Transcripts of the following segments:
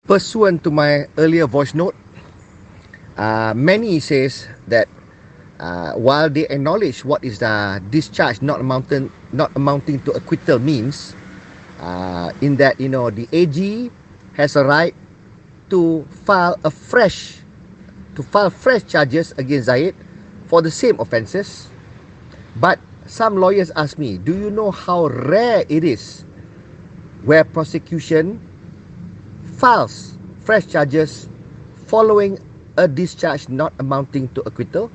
Pursuant to my earlier voice note, many says that while they acknowledge what is the discharge not amounting to acquittal means, in that the AG has a right to file fresh charges against Zahid for the same offences. But some lawyers ask me, do you know how rare it is where prosecution files fresh charges following a discharge not amounting to acquittal?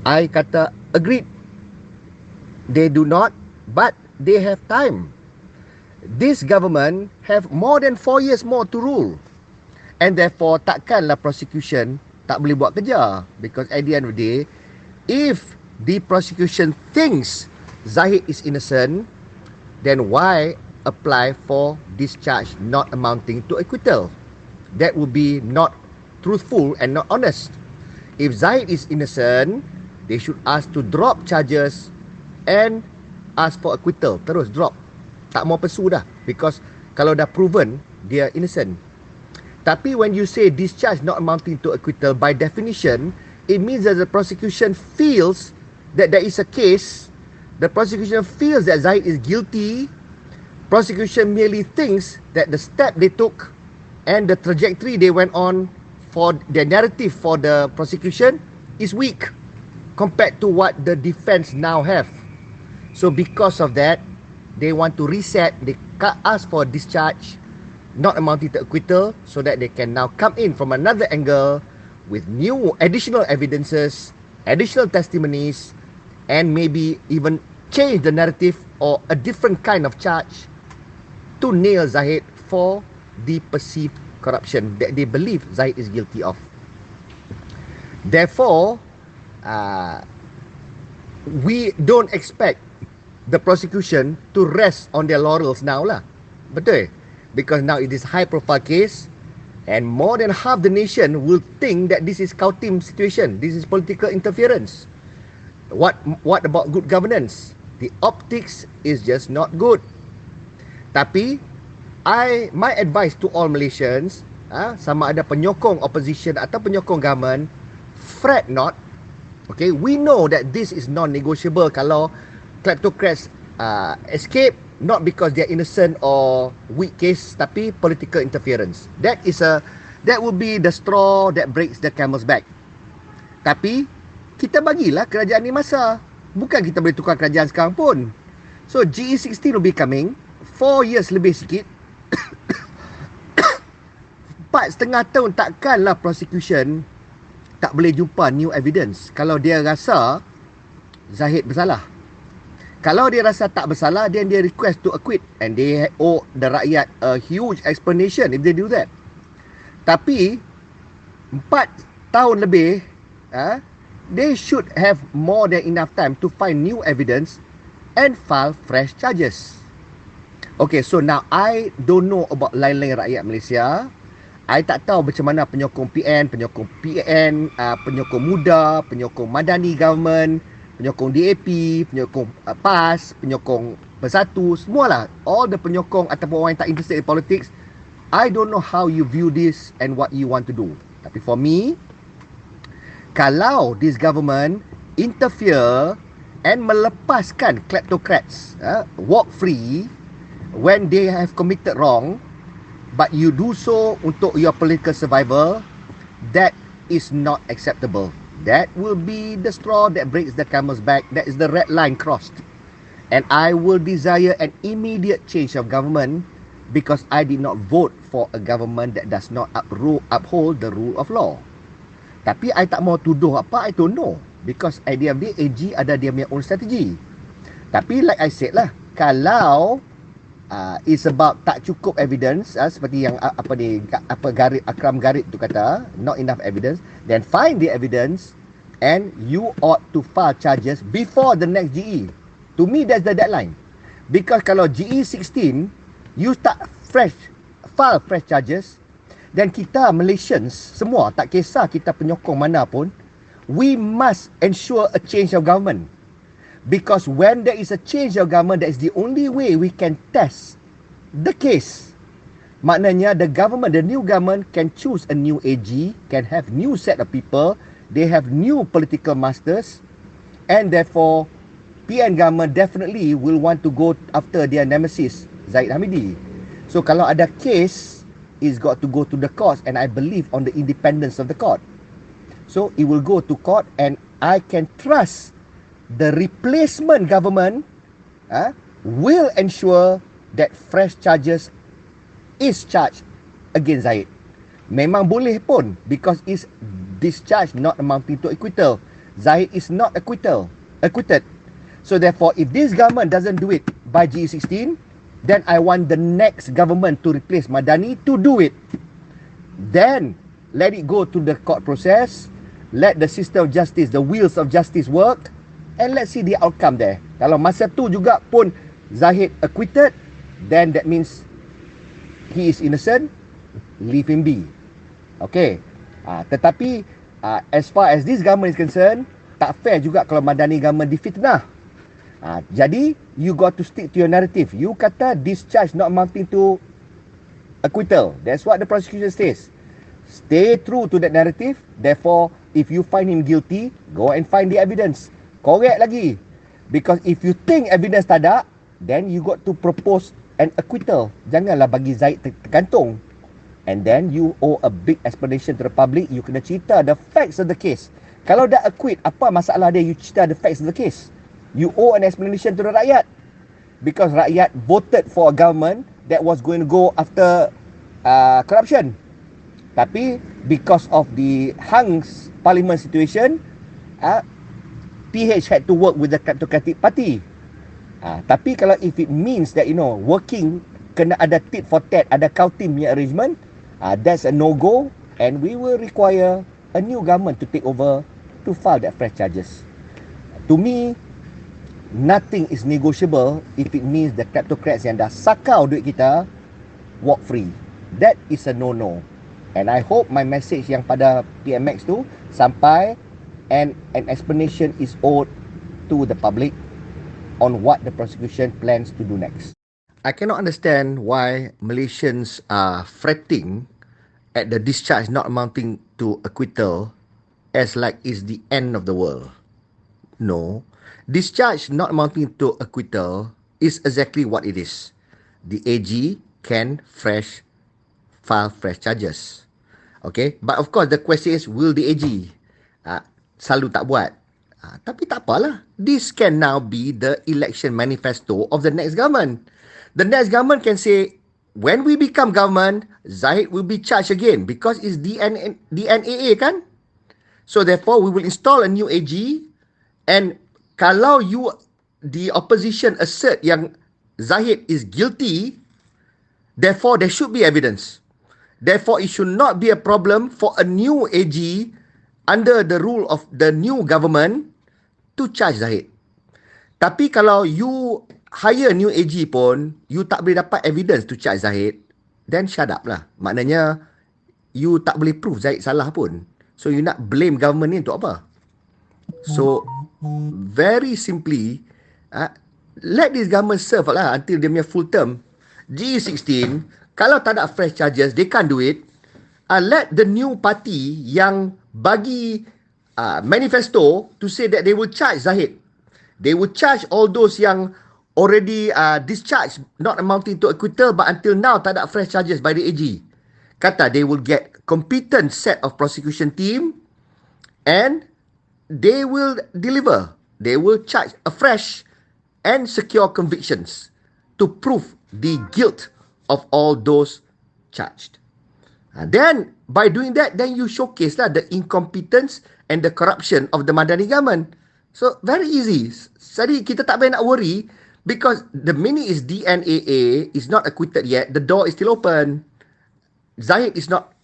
I kata agreed. They do not, but they have time. This government have more than 4 years more to rule. And therefore, takkanlah prosecution tak boleh buat kerja. Because at the end of the day, if the prosecution thinks Zahid is innocent, then why apply for discharge not amounting to acquittal? That would be not truthful and not honest. If Zahid is innocent, they should ask to drop charges and ask for acquittal. Terus drop. Tak mau pursue dah. Because kalau dah proven dia innocent. Tapi when you say discharge not amounting to acquittal, by definition, it means that the prosecution feels that there is a case, the prosecution feels that Zahid is guilty. Prosecution merely thinks that the step they took and the trajectory they went on for their narrative for the prosecution is weak compared to what the defense now have. So because of that, they want to reset, they ask for discharge not amounting to acquittal so that they can now come in from another angle with new additional evidences, additional testimonies, and maybe even change the narrative or a different kind of charge to nail Zahid for the perceived corruption that they believe Zahid is guilty of. Therefore, we don't expect the prosecution to rest on their laurels now lah. Betul? Because now it is high profile case and more than half the nation will think that this is Kautim situation. This is political interference. What about good governance? The optics is just not good. Tapi my advice to all Malaysians, sama ada penyokong opposition atau penyokong government, fret not. Okay, we know that this is non-negotiable kalau kleptocrats escape, not because they are innocent or weak case, tapi political interference. That will be the straw that breaks the camel's back. Tapi kita bagilah kerajaan ni masa. Bukan kita boleh tukar kerajaan sekarang pun. So GE16 will be coming 4 years lebih sikit. 4.5 tahun takkanlah prosecution tak boleh jumpa new evidence kalau dia rasa Zahid bersalah. Kalau dia rasa tak bersalah, then dia request to acquit and they owe the rakyat a huge explanation if they do that. Tapi 4 tahun lebih, they should have more than enough time to find new evidence and file fresh charges. Okay, so now I don't know about lain-lain rakyat Malaysia. I tak tahu macam mana penyokong PN, penyokong muda, penyokong Madani government, penyokong DAP, penyokong PAS, penyokong Bersatu, semualah. All the penyokong ataupun orang yang tak interested in politics. I don't know how you view this and what you want to do. Tapi for me, kalau this government interfere and melepaskan kleptocrats walk free when they have committed wrong, but you do so untuk your political survival, that is not acceptable. That will be the straw that breaks the camel's back. That is the red line crossed. And I will desire an immediate change of government because I did not vote for a government that does not uphold the rule of law. Tapi I tak mau tuduh apa, I don't know. Because at the end of the day, AG ada dia punya own strategy. Tapi like I said lah, kalau it's about tak cukup evidence, seperti yang Akram Garit tu kata, not enough evidence, then find the evidence and you ought to file charges before the next GE. To me, that's the deadline. Because kalau GE16 you file fresh charges, then kita Malaysians semua, tak kisah kita penyokong mana pun, we must ensure a change of government. Because when there is a change of government, that is the only way we can test the case. Maknanya the new government can choose a new AG, can have new set of people, they have new political masters, and therefore PN government definitely will want to go after their nemesis, Zahid Hamidi. So kalau ada case, it's got to go to the court, and I believe on the independence of the court. So it will go to court, and I can trust the replacement government will ensure that fresh charges is charged against Zahid. Memang boleh pun, because it's discharge not amounting to acquittal. Zahid is not acquitted. So therefore, if this government doesn't do it by GE16, then I want the next government to replace Madani to do it. Then let it go to the court process, let the system of justice, the wheels of justice work, and let's see the outcome there. Kalau masa tu juga pun Zahid acquitted, then that means he is innocent, leave him be. Okay. Tetapi as far as this government is concerned, tak fair juga kalau Madani government difitnah. Jadi you got to stick to your narrative. You kata discharge not amounting to acquittal. That's what the prosecution says. Stay true to that narrative. Therefore, if you find him guilty, go and find the evidence. Correct lagi. Because if you think evidence tak ada, then you got to propose an acquittal. Janganlah bagi Zahid tergantung. And then you owe a big explanation to the public. You kena cerita the facts of the case. Kalau dah acquit, apa masalah dia you cerita the facts of the case? You owe an explanation to the rakyat. Because rakyat voted for a government that was going to go after corruption. Tapi because of the Hang's parliament situation, PH had to work with the Kleptocratic Party. Tapi kalau if it means that working kena ada tit for tat, ada counting punya arrangement, that's a no-go, and we will require a new government to take over to file that fresh charges. To me, nothing is negotiable if it means the kleptocrats yang dah sakau duit kita walk free. That is a no-no. And I hope my message yang pada PMX tu sampai, and an explanation is owed to the public on what the prosecution plans to do next. I cannot understand why Malaysians are fretting at the discharge not amounting to acquittal as like it's the end of the world. No. Discharge not amounting to acquittal is exactly what it is. The AG can file fresh charges. Okay, but of course the question is, will the AG selalu tak buat? Tapi tak apalah. This can now be the election manifesto of the next government. The next government can say, when we become government, Zahid will be charged again because it's DNAA kan? So therefore, we will install a new AG, and kalau the opposition assert yang Zahid is guilty, therefore there should be evidence. Therefore, it should not be a problem for a new AG under the rule of the new government to charge Zahid. Tapi kalau you hire new AG pun, you tak boleh dapat evidence to charge Zahid, then shut up lah. Maknanya, you tak boleh prove Zahid salah pun. So, you nak blame government ni untuk apa? So, very simply, let this government serve lah until dia punya full term. G16, kalau tak ada fresh charges, they can't do it. Let the new party yang bagi manifesto to say that they will charge Zahid. They will charge all those yang already discharged, not amounting to acquittal, but until now tak ada fresh charges by the AG. Kata they will get competent set of prosecution team, and they will deliver. They will charge afresh and secure convictions to prove the guilt of all those charged. Then, by doing that, then you showcase lah the incompetence and the corruption of the Madani government. So, very easy. Jadi, kita tak payah nak worry, because the minute is DNAA is not acquitted yet, the door is still open. Zahid is not,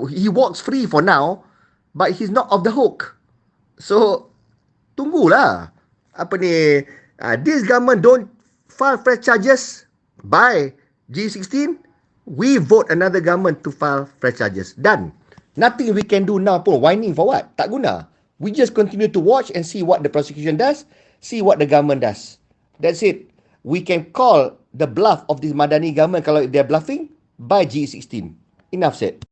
he walks free for now, but he's not off the hook. So, tunggulah. This government don't file fresh charges by G16, we vote another government to file fresh charges. Done. Nothing we can do now pun. Whining for what? Tak guna. We just continue to watch and see what the prosecution does, see what the government does. That's it. We can call the bluff of this Madani government kalau they're bluffing, by GE16. Enough said.